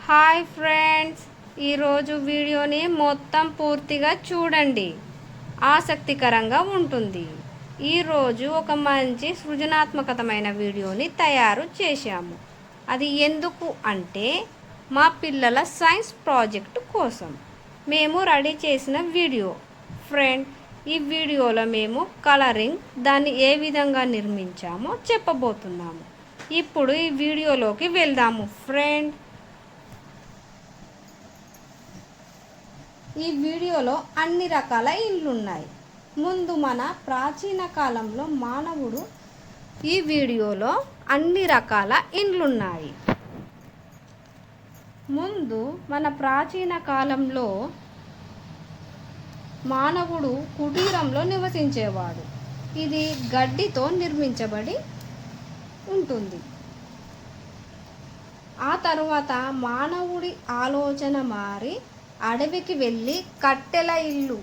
Hi friends, ఈరోజు వీడియోని మొత్తం పూర్తిగా చూడండి, ఆసక్తికరంగా ఉంటుంది. ఈరోజు ఒక మంచి సృజనాత్మకమైన వీడియోని తయారు చేశాము. అది ఎందుకు అంటే మా పిల్లల సైన్స్ ప్రాజెక్టు కోసం మేము రెడీ చేసిన వీడియో. ఫ్రెండ్, ఈ వీడియోలో మేము కలరింగ్ దాన్ని ఏ విధంగా నిర్మించామో చెప్పబోతున్నాము. ఇప్పుడు ఈ వీడియోలోకి వెళ్దాము. ఫ్రెండ్, ఈ వీడియోలో అన్ని రకాల ఇండ్లు ఉన్నాయి. ముందు మన ప్రాచీన కాలంలో మానవుడు ఈ వీడియోలో అన్ని రకాల ఇండ్లున్నాయి. ముందు మన ప్రాచీన కాలంలో మానవుడు కుటీరంలో నివసించేవాడు. ఇది గడ్డితో నిర్మించబడి ఉంటుంది. ఆ తర్వాత మానవుడి ఆలోచన మారి అడవికి వెళ్ళి కట్టెల ఇల్లు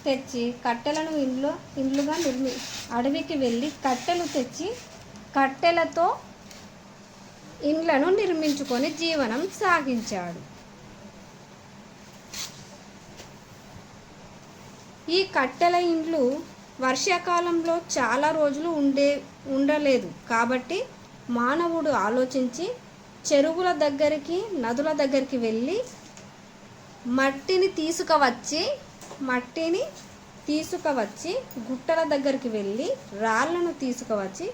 తెచ్చి కట్టెలను ఇండ్లుగా అడవికి వెళ్ళి కట్టెలు తెచ్చి కట్టెలతో ఇండ్లను నిర్మించుకొని జీవనం సాగించాడు. ఈ కట్టెల ఇండ్లు వర్షాకాలంలో చాలా రోజులు ఉండలేదు. కాబట్టి మానవుడు ఆలోచించి చెరువుల దగ్గరికి, నదుల దగ్గరికి వెళ్ళి మట్టిని తీసుకువచ్చి గుట్టల దగ్గరికి వెళ్ళి రాళ్లను తీసుకువచ్చి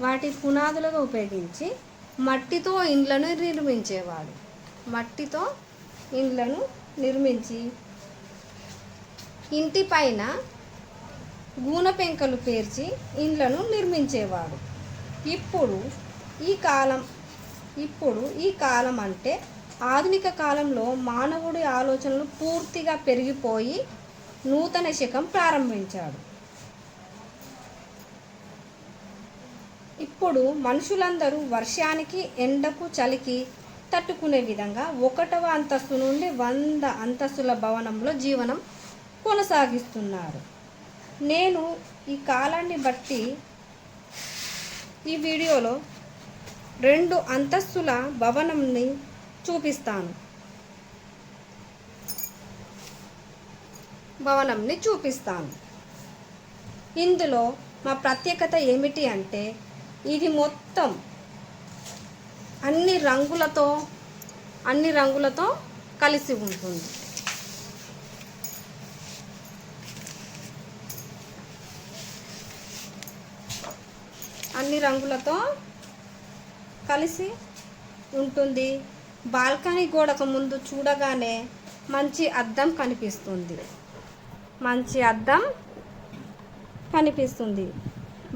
వాటి పునాదులుగా ఉపయోగించి మట్టితో ఇండ్లను నిర్మించేవాడు. మట్టితో ఇండ్లను నిర్మించి ఇంటి పైన గూన పెంకలు పేర్చి ఇండ్లను నిర్మించేవాడు. ఇప్పుడు ఈ కాలం అంటే ఆధునిక కాలంలో మానవుడి ఆలోచనలు పూర్తిగా పెరిగిపోయి నూతన శకం ప్రారంభించాడు. ఇప్పుడు మనుషులందరూ వర్షానికి, ఎండకు, చలికి తట్టుకునే విధంగా 1వ అంతస్తు నుండి 100 అంతస్తుల భవనంలో జీవనం కొనసాగిస్తున్నారు. నేను ఈ కాలాన్ని బట్టి ఈ వీడియోలో 2 అంతస్తుల భవనంని చూపిస్తాను. ఇందులో మా ప్రత్యేకత ఏమిటి అంటే ఇది మొత్తం అన్ని రంగులతో కలిసి ఉంటుంది. అన్ని రంగులతో కలిసి ఉంటుంది. బాల్కనీ గోడకు ముందు చూడగానే మంచి అద్దం కనిపిస్తుంది.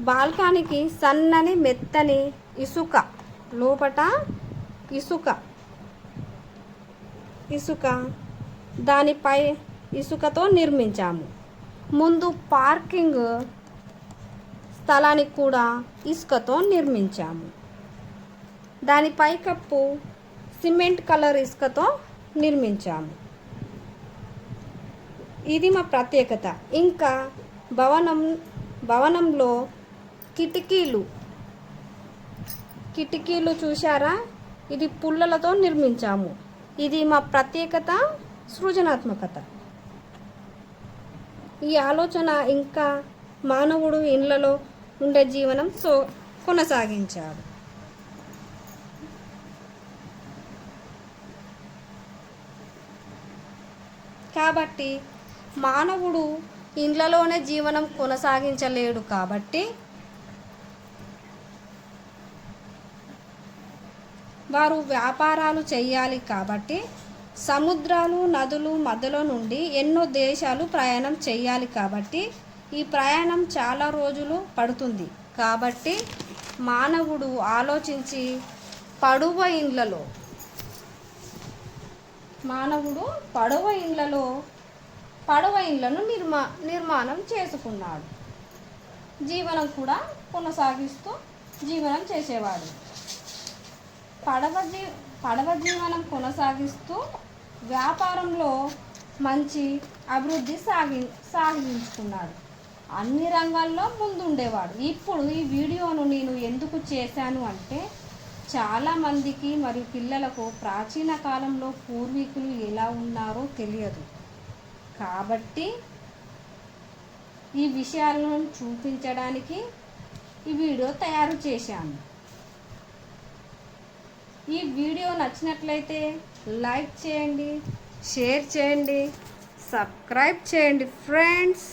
బాల్కనీకి సన్నని మెత్తని ఇసుక, లోపట ఇసుక దానిపై ఇసుకతో నిర్మించాము. ముందు పార్కింగ్ స్థలానికి కూడా ఇసుకతో నిర్మించాము. దానిపై కప్పు సిమెంట్ కలర్ ఇసుకతో నిర్మించాము. ఇది మా ప్రత్యేకత. ఇంకా భవనంలో కిటికీలు చూశారా? ఇది పుల్లలతో నిర్మించాము. ఇది మా ప్రత్యేకత, సృజనాత్మకత. ఈ ఆలోచన ఇంకా మానవుడు ఇండ్లలో ఉండే జీవనం కొనసాగించాడు. కాబట్టి మానవుడు ఇండ్లలోనే జీవనం కొనసాగించలేడు. కాబట్టి వారు వ్యాపారాలు చేయాలి. కాబట్టి సముద్రాలు, నదులు మధ్యలో నుండి ఎన్నో దేశాలు ప్రయాణం చేయాలి. కాబట్టి ఈ ప్రయాణం చాలా రోజులు పడుతుంది. కాబట్టి మానవుడు ఆలోచించి పడవ ఇండ్లను నిర్మాణం చేసుకున్నాడు. జీవనం కూడా కొనసాగిస్తూ జీవనం చేసేవాడు. పడవ జీవనం కొనసాగిస్తూ వ్యాపారంలో మంచి అభివృద్ధి సాగించుకున్నాడు. అన్ని రంగాల్లో ముందుండేవాడు. ఇప్పుడు ఈ వీడియోను నేను ఎందుకు చేశాను అంటే చాలామందికి మరియు పిల్లలకు ప్రాచీన కాలంలో పూర్వీకులు ఎలా ఉన్నారో తెలియదు. కాబట్టి ఈ విషయాలను చూపించడానికి ఈ వీడియో తయారు చేశాను. ఈ వీడియో నచ్చినట్లయితే లైక్ చేయండి, షేర్ చేయండి, సబ్స్క్రైబ్ చేయండి ఫ్రెండ్స్.